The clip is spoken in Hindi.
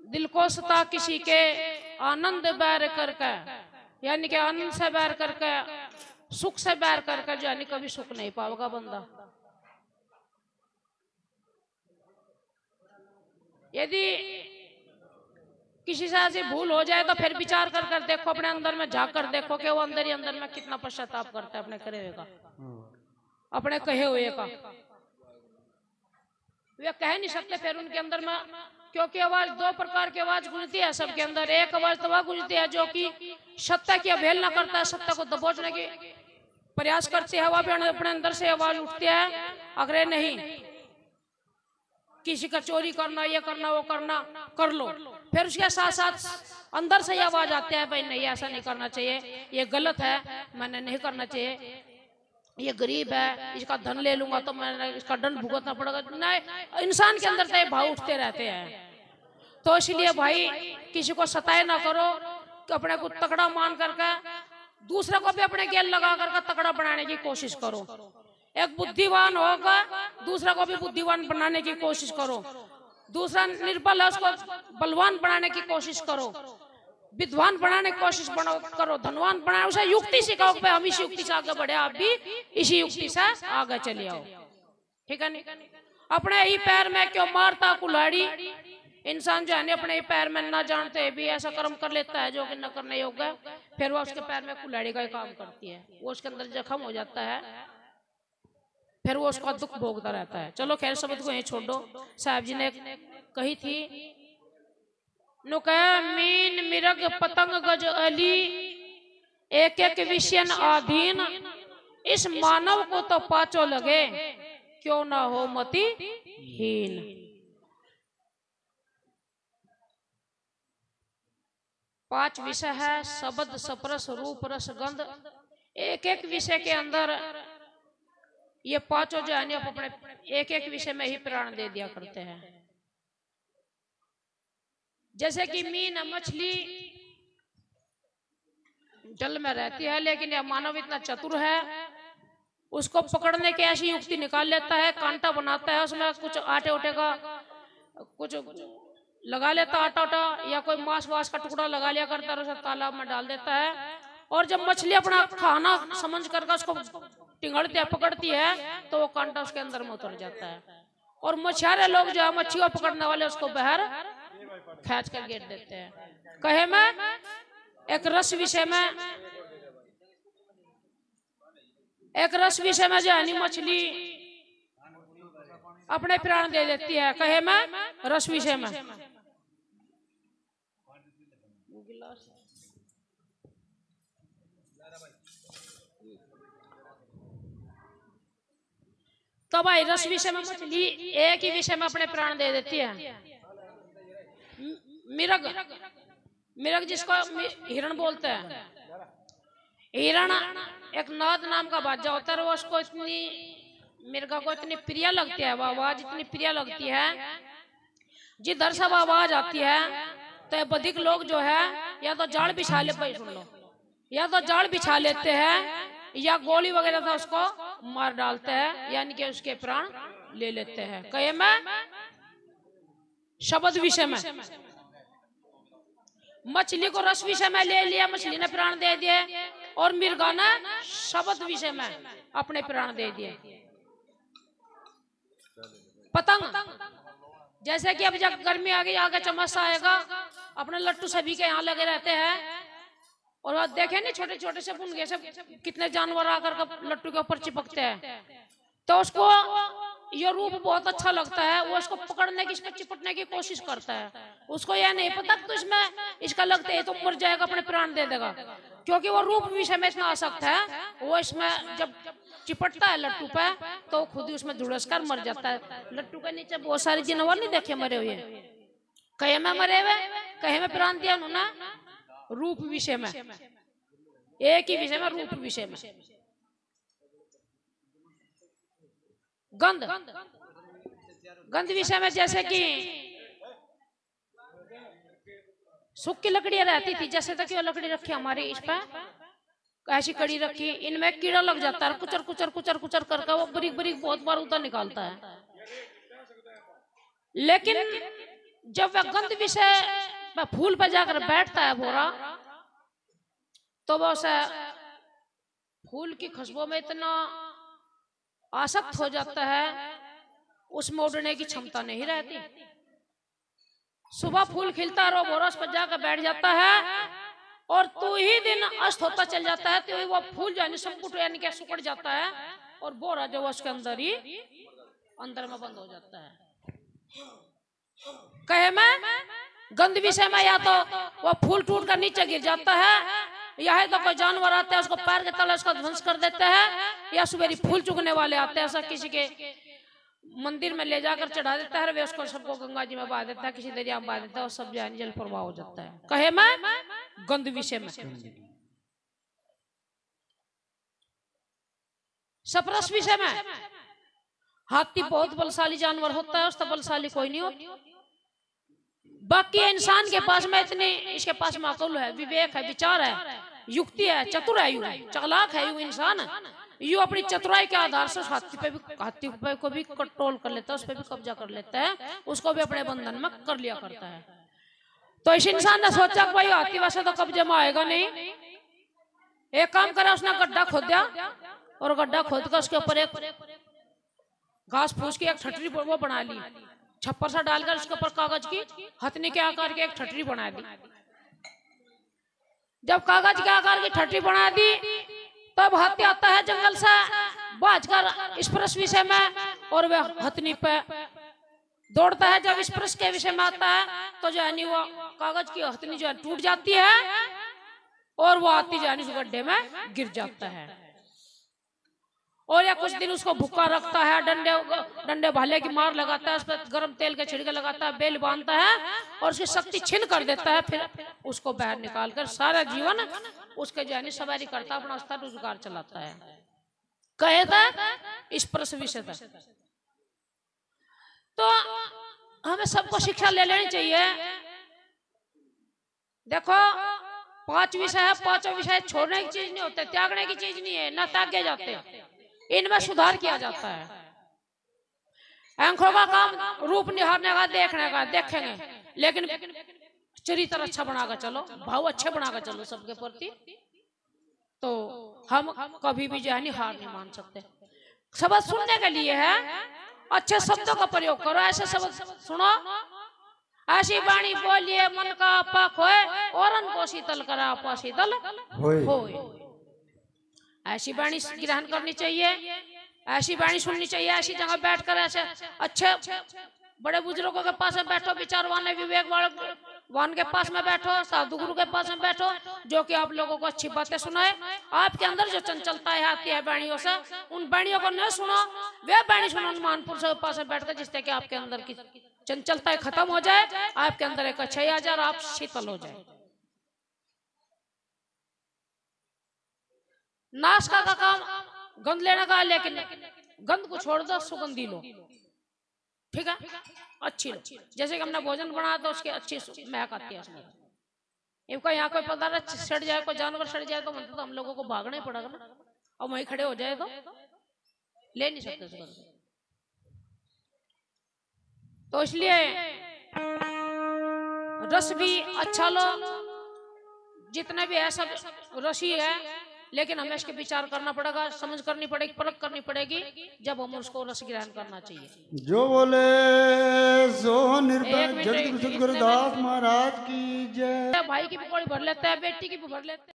दिल को सता किसी के आनंद बैर करके, यानी कि आनंद से बैर करके, सुख से बैर करके यानी कभी सुख नहीं पाएगा बंदा। यदि किसी से ऐसी भूल हो जाए तो फिर विचार कर कर देखो, अपने अंदर में झांक कर देखो कि वो अंदर ही अंदर में कितना पश्चाताप करता है अपने करे हुए का, अपने कहे हुए का। वे कह नहीं सकते फिर उनके अंदर में, क्योंकि आवाज दो प्रकार की आवाज गूंजती है सबके अंदर। एक आवाज तो वह गूंजती है जो कि सत्य की अवहेलना करता है, सत्य को दबोचने की प्रयास करती है, वह भी अपने अंदर से आवाज उठती है। अगर नहीं किसी का चोरी करना, ये करना, वो करना, कर लो, फिर उसके साथ साथ अंदर से आवाज आती है भाई नहीं ऐसा नहीं करना चाहिए, ये गलत है, मैंने नहीं करना चाहिए, ये गरीब है, इसका धन ले लूंगा तो मैं इसका दंड भुगतना पड़ेगा। नहीं, इंसान के अंदर से भाव उठते रहते हैं। तो इसलिए भाई किसी को सताए ना करो, कि अपने को तगड़ा मान करके दूसरे को भी अपने गेल लगा करके तगड़ा बनाने की कोशिश करो। एक बुद्धिवान होगा दूसरा को भी बुद्धिवान बनाने की कोशिश करो, दूसरा निर्बल है उसको बलवान बनाने की कोशिश करो, विद्वान बनाने की कोशिश करो, धनवान बनाने, उसे युक्ति सिखाओ कि हम इसी युक्ति से आगे बढ़े, आप भी इसी युक्ति से आगे चले आओ। ठीक है नहीं? अपने ही पैर में क्यों मारता कुल्हाड़ी। इंसान जो है ना अपने ही पैर में ना जानते भी ऐसा कर्म कर लेता है जो कि न करने योग्य, फिर वो उसके पैर में कुल्हाड़ी का ही काम करती है, वो उसके अंदर जख्म हो जाता है, फिर वो उसका दुख भोगता रहता है। चलो खैर शब्द को यहीं छोड़ दो। साहब जी ने कही थी मीन मिरग पतंग गज अली एक एक विषयन आधीन, इस मानव को तो पाचो लगे क्यों ना हो मति हीन। पांच विषय है, शब्द स्पर्श रूप रस गंध। एक एक विषय के अंदर ये पांचों जो है अपने एक एक विषय में ही प्राण दे दिया करते हैं। जैसे कि मीन मछली जल में रहती है, लेकिन यह मानव इतना चतुर है, उसको पकड़ने की ऐसी युक्ति निकाल लेता है, कांटा बनाता है, उसमें कुछ आटे उटे का कुछ लगा लेता, आटा उटा या कोई मांस वास का टुकड़ा लगा लिया करता है, उसे तालाब में डाल देता है, और जब मछली अपना खाना समझ करके उसको टिंगड़ती है, पकड़ती है, तो वो कांटा उसके अंदर में उतर जाता है। और मछुआरे लोग जो है मच्छी को पकड़ने वाले उसको बाहर खींच कर गिर देते हैं। कहे मैं एक रस विषय में जो है मछली अपने प्राण दे देती है। कहे मैं रस विषय में तो भाई रस विषय में मछली एक ही विषय में अपने प्राण दे देती है। मिरग जिसको हिरण बोलते हैं, हिरण एक नाद नाम का बाजा होता है, वो उसको इतनी मिर्गा को इतनी प्रिय लगती है, वो आवाज इतनी प्रिय लगती है, जिधर से आवाज आती है तो बधिक लोग जो है या तो जाल बिछा ले, भाई सुन लो, या तो जाल बिछा लेते हैं या गोली वगैरह था उसको मार डालते हैं, यानी कि उसके प्राण ले लेते हैं। कहे मैं शब्द विषय में, मछली को रस विषय में ले लिया, मछली ने प्राण दे दिए, और मिर्गा ने शब्द विषय में अपने प्राण दे दिए। पतंग जैसे कि अब जब गर्मी आ गई, आगे चमसा आएगा, अपने लट्टू सभी के यहाँ लगे रहते हैं, और आप देखे नहीं छोटे छोटे से बुनगे से कितने जानवर आकर लट्टू के ऊपर चिपकते हैं, तो उसको ये रूप बहुत अच्छा लगता है, वो उसको पकड़ने की, इसमें चिपटने की कोशिश करता है। उसको यह नहीं पता तो इसमें इसका लगता है तो मर जाएगा, अपने प्राण दे देगा, क्योंकि वो रूप विषय में इतना आसक्त है। वो इसमें जब चिपटता है लट्टू पे तो खुद ही उसमें झुलस कर मर जाता है। लट्टू के नीचे बहुत सारे जानवर नहीं देखे मरे हुए, कहे में मरे हुए, कहे में प्राण दिया उन्होंने रूप विषय में, एक ही विषय में, रूप विषय में। गंध विषय में जैसे कि सूख की लकड़ियां रहती थी, जैसे तक ये लकड़ी रखी हमारी इस पे ऐसी कड़ी रखी, इनमें कीड़ा लग जाता है, कुचर कुचर कुचर कुचर करके वो बरीक बरीक बहुत बार उधर निकालता है। लेकिन जब वह गंध विषय वह फूल पर जाकर बैठता है भोरा, तो वह उसे फूल की खुशबू में इतना आसक्त हो जाता है, उसमें उड़ने की क्षमता नहीं रहती। सुबह फूल खिलता है, भोरा उस पर जाकर बैठ जाता है, और तू ही दिन अस्त होता चल जाता है, तो ही वो फूल जो है संकुट यानी क्या सुकड़ जाता है, और बोरा जो उसके अंदर ही अंदर में बंद हो जाता है। कहे मैं गंध विषय में या तो वो फूल टूट कर नीचे गिर जाता है, या तो कोई जानवर आता है उसको पैर के तले उसका ध्वंस कर देते हैं, या सुबेरी फूल चुगने वाले आते हैं, ऐसा किसी के मंदिर में ले जाकर चढ़ा देता है, वे उसको सबको गंगा जी में बहा देता है, किसी दरिया में बहा देता है, और सब जान जल प्रवाह हो जाता है। कहे मैं गंध विषय में। सप्रस विषय में, हाथी बहुत बलशाली जानवर होता है, उसका बलशाली कोई नहीं होता। बाकी इंसान के पास में इतनी, इसके पास में अकल है, विवेक है, विचार है, युक्ति है, चतुर है, यू चालाक है, यू इंसान है। यू अपनी चतुराई के आधार से हाथी पे को भी कंट्रोल कर लेता है, उस पर भी कब्जा कर लेता है, उसको भी अपने बंधन में कर लिया करता है। तो इस इंसान ने सोचा कि भाई हाथी वैसे तो कब्जे में आएगा नहीं, एक काम करा, उसने गड्ढा खोद दिया, और गड्ढा खोद कर उसके ऊपर एक घास फूस की एक ठटरी वो बना ली, छप्पर सा डालकर उसके ऊपर कागज की हथनी के आकार की एक ठटरी बना दी। जब कागज के आकार की ठटरी बना दी, तब हाथी आता है जंगल से बाजकर स्पर्श विषय में, और वह हथनी पे दौड़ता है। जब स्पर्श के विषय में आता है, तो जो है वो कागज की हथनी जो है टूट जाती है, और वो हाथी जो है उस गड्ढे में गिर जाता है। और या कुछ दिन उसको भूखा रखता है, डंडे भाले की मार लगाता है, उस पर गर्म तेल के छिड़के लगाता है, बेल बांधता है, और उसकी शक्ति छीन कर देता है। फिर उसको बाहर निकालकर सारा जीवन उसके जानी सवारी करता, अपना स्तर रोजगार चलाता है। कहे था इस प्रश्न विषय था। तो हमें सबको शिक्षा ले लेनी चाहिए। देखो 5 विषय है, 5 विषय छोड़ने की चीज नहीं होते, त्यागने की चीज नहीं है, न त्यागे जाते, इनमें सुधार किया जाता है। आंखों का काम रूप निहारने का, देखने का, देखेंगे, लेकिन चरित्र अच्छा बनाकर चलो, भाव अच्छे बनाकर चलो सबके प्रति, तो हम कभी भी जो है हार नहीं मान सकते। शब्द सुनने के लिए है, अच्छे शब्दों का प्रयोग करो, ऐसे शब्द सुनो, ऐसी वाणी बोलिए मन का पाक होए, औरन को शीतल करा आपा शीतल होए। ऐसी वाणी ग्रहण करनी चाहिए, ऐसी वाणी सुननी चाहिए, ऐसी जगह बैठकर ऐसे अच्छे बड़े बुजुर्गों के पास में बैठो, विचारवान विवेक वान के पास में बैठो, साधु गुरु के पास में बैठो, जो कि आप लोगों को अच्छी बातें सुनाए। आपके अंदर जो चंचलता है आती है वाणियों से, उन वाणियों को न सुनो, वे वाणी सुनो उन महापुरुषों के पास में बैठकर, जिससे कि आपके अंदर की चंचलता खत्म हो जाए, आपके अंदर एक अच्छाई आ जाए, और आप शीतल हो जाए। नाशका का काम गंध लेने का, लेकिन गंध को छोड़ दो, सुगंधी लो, ठीक है, अच्छी लो। जैसे कि हमने भोजन बनाया तो उसकी अच्छी महक आती है उसमें। इनका यहाँ कोई पदार्थ सड़ जाए, कोई जानवर सड़ जाए, तो मतलब हम लोगों को भागना ही पड़ेगा ना, और वहीं खड़े हो जाए तो ले नहीं सकते सुगंध। तो इसलिए रस भी अच्छा लो, जितने भी है सब रसी है, लेकिन हमें इसके विचार करना पड़ेगा, समझ करनी पड़ेगी, परख करनी पड़ेगी, जब हम उसको रस ग्रहण करना चाहिए। जो बोले सो निर्भय जगत गुरुदास महाराज की जय। भाई की भी पौड़ी भर लेते हैं, बेटी की भी भर लेते हैं।